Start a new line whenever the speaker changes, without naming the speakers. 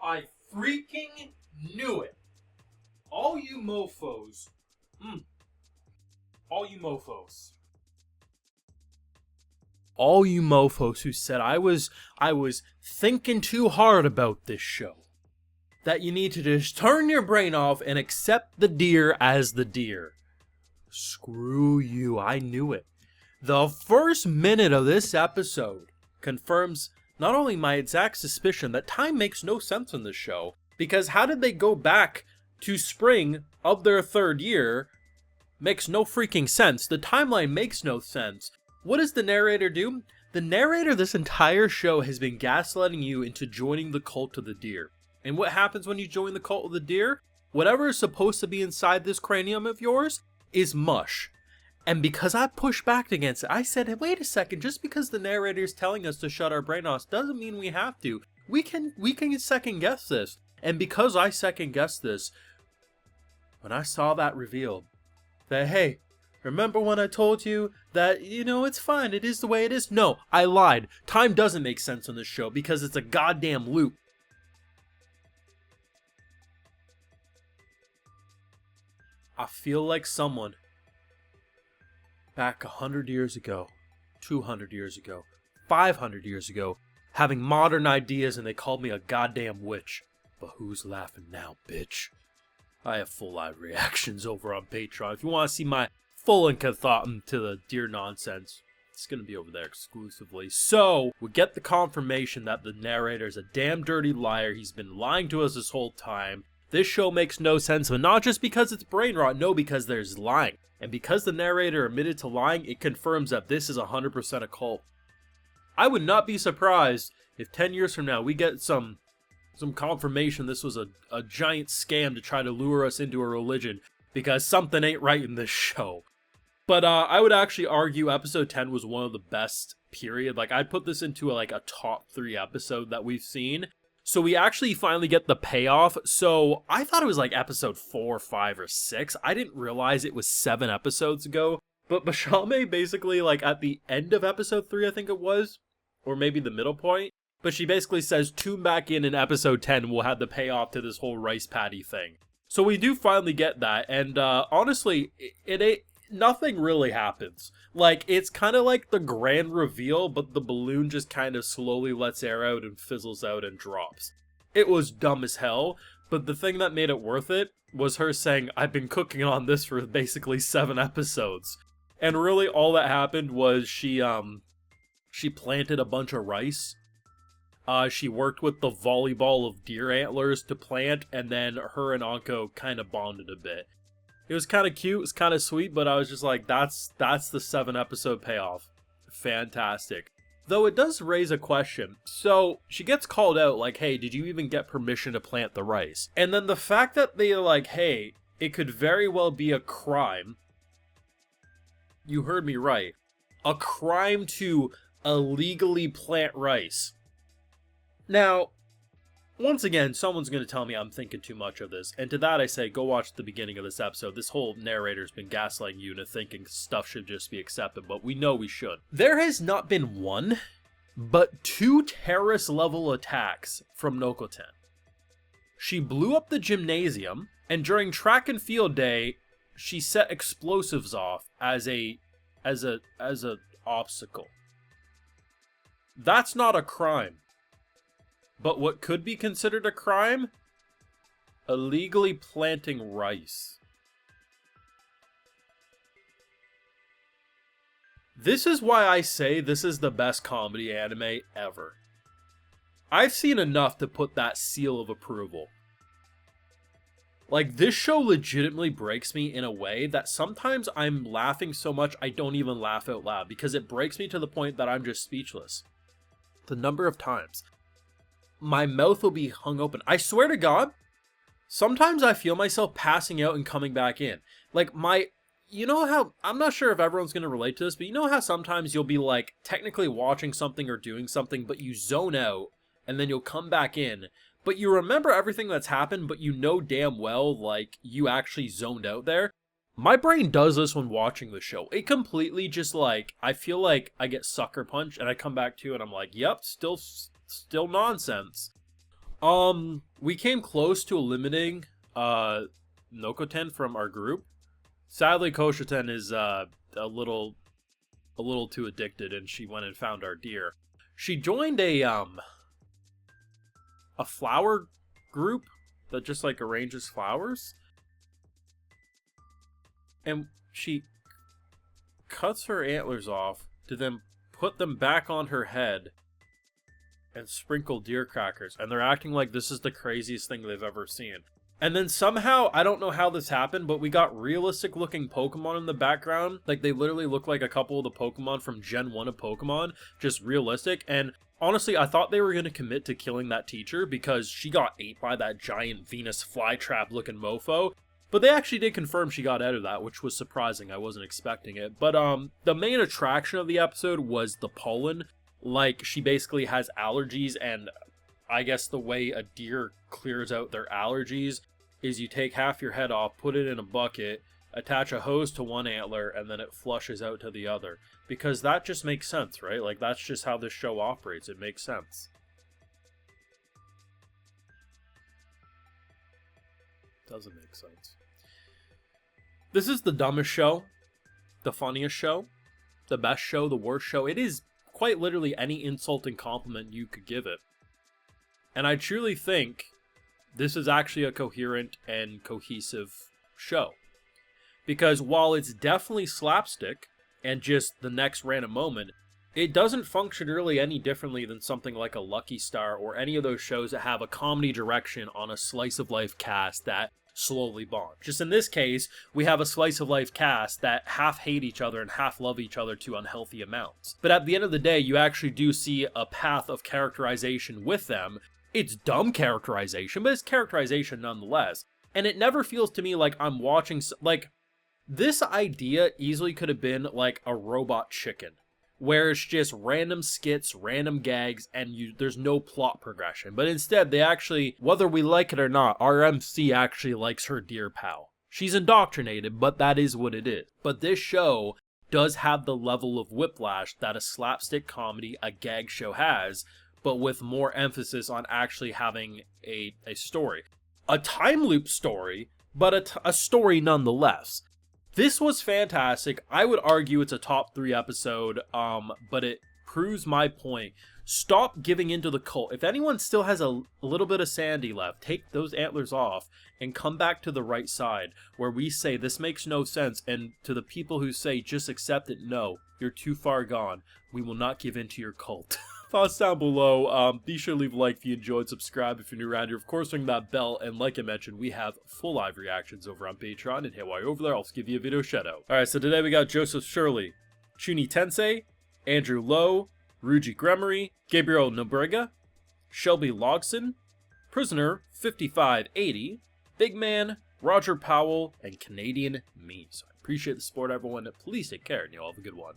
I freaking knew it. All you mofos. All you mofos. All you mofos who said I was thinking too hard about this show. That you need to just turn your brain off and accept the deer as the deer. Screw you, I knew it. The first minute of this episode confirms not only my exact suspicion that time makes no sense in this show, because how did they go back to spring of their third year? Makes no freaking sense. The timeline makes no sense. What does the narrator do? The narrator this entire show has been gaslighting you into joining the cult of the deer. And what happens when you join the cult of the deer? Whatever is supposed to be inside this cranium of yours is mush. And because I pushed back against it, I said, hey, wait a second, just because the narrator is telling us to shut our brain off doesn't mean we have to. We can second guess this. And because I second guessed this, when I saw that revealed, that, hey, remember when I told you that, it's fine, it is the way it is? No, I lied. Time doesn't make sense on this show because it's a goddamn loop. I feel like someone back 100 years ago, 200 years ago, 500 years ago, having modern ideas and they called me a goddamn witch. But who's laughing now, bitch? I have full live reactions over on Patreon. If you want to see my full and thought to the deer nonsense, it's going to be over there exclusively. So, we get the confirmation that the narrator is a damn dirty liar. He's been lying to us this whole time. This show makes no sense, but not just because it's brain rot, no, because there's lying. And because the narrator admitted to lying, it confirms that this is 100% a cult. I would not be surprised if 10 years from now we get some confirmation this was a giant scam to try to lure us into a religion, because something ain't right in this show. But I would actually argue episode 10 was one of the best, period. Like, I'd put this into a top 3 episode that we've seen. So we actually finally get the payoff. So I thought it was like episode 4, 5, or 6. I didn't realize it was 7 episodes ago. But Bashalme basically, at the end of episode 3, I think it was, or maybe the middle point, but she basically says, tune back in episode 10, we'll have the payoff to this whole rice patty thing. So we do finally get that, and honestly, it ain't, nothing really happens. It's kind of like the grand reveal, but the balloon just kind of slowly lets air out and fizzles out and drops. It was dumb as hell, but the thing that made it worth it was her saying, I've been cooking on this for basically 7 episodes. And really all that happened was she planted a bunch of rice. She worked with the volleyball of deer antlers to plant, and then her and Anko kind of bonded a bit. It was kind of cute, it was kind of sweet, but I was just like, that's the 7 episode payoff. Fantastic. Though it does raise a question. So, she gets called out like, hey, did you even get permission to plant the rice? And then the fact that they're like, hey, it could very well be a crime. You heard me right. A crime to illegally plant rice. Now, once again, someone's going to tell me I'm thinking too much of this, and to that I say, go watch the beginning of this episode. This whole narrator's been gaslighting you into thinking stuff should just be accepted, but we know we should. There has not been 1, but 2 terrorist-level attacks from Nokotan. She blew up the gymnasium, and during track and field day, she set explosives off as a obstacle. That's not a crime. But what could be considered a crime? Illegally planting rice. This is why I say this is the best comedy anime ever. I've seen enough to put that seal of approval. This show legitimately breaks me in a way that sometimes I'm laughing so much I don't even laugh out loud, because it breaks me to the point that I'm just speechless. The number of times my mouth will be hung open. I swear to God, sometimes I feel myself passing out and coming back in. You know how, I'm not sure if everyone's going to relate to this, but you know how sometimes you'll be technically watching something or doing something, but you zone out, and then you'll come back in, but you remember everything that's happened, but you know damn well, you actually zoned out there? My brain does this when watching the show. It completely just, I feel like I get sucker punched, and I come back to it, and I'm like, yep, still nonsense. We came close to eliminating Nokotan from our group. Sadly, Koshitan is a little too addicted, and she went and found our deer. She joined a flower group that just like arranges flowers, and she cuts her antlers off to then put them back on her head and sprinkle deer crackers, and they're acting like this is the craziest thing they've ever seen. And then somehow, I don't know how this happened, but we got realistic looking Pokemon in the background. Like, they literally look like a couple of the Pokemon from Gen 1 of Pokemon, just realistic. And honestly, I thought they were going to commit to killing that teacher because she got ate by that giant Venus flytrap looking mofo. But they actually did confirm she got out of that, which was surprising. I wasn't expecting it. But the main attraction of the episode was the pollen. Like, she basically has allergies, and I guess the way a deer clears out their allergies is you take half your head off, put it in a bucket, attach a hose to one antler, and then it flushes out to the other. Because that just makes sense, right? Like, that's just how this show operates. It makes sense. Doesn't make sense. This is the dumbest show, the funniest show, the best show, the worst show. It is quite literally any insult and compliment you could give it. And I truly think this is actually a coherent and cohesive show. Because while it's definitely slapstick and just the next random moment, it doesn't function really any differently than something like a Lucky Star or any of those shows that have a comedy direction on a slice of life cast that slowly bond. Just in this case, we have a slice of life cast that half hate each other and half love each other to unhealthy amounts. But at the end of the day, you actually do see a path of characterization with them. It's dumb characterization, but it's characterization nonetheless. And it never feels to me like I'm watching, like, this idea easily could have been like a Robot Chicken, where it's just random skits, random gags, and there's no plot progression. But instead, they actually, whether we like it or not, our MC actually likes her dear pal. She's indoctrinated, but that is what it is. But this show does have the level of whiplash that a slapstick comedy, a gag show has, but with more emphasis on actually having a story. A time loop story, but a story nonetheless. This was fantastic. I would argue it's a top 3 episode, but it proves my point. Stop giving into the cult. If anyone still has a little bit of sanity left, take those antlers off and come back to the right side, where we say this makes no sense, and to the people who say just accept it, no, you're too far gone. We will not give in to your cult. Thoughts down below. Be sure to leave a like if you enjoyed, subscribe if you're new around here, of course ring that bell, and like I mentioned, we have full live reactions over on Patreon, and hey, while you're over there, I'll also give you a video shout out. Alright, so today we got Joseph Shirley, Chuni Tensei, Andrew Lowe, Ruji Gremery, Gabriel Nobrega, Shelby Logson, Prisoner 5580, Big Man, Roger Powell, and Canadian Me. So I appreciate the support, everyone. Please take care, and you all have a good one.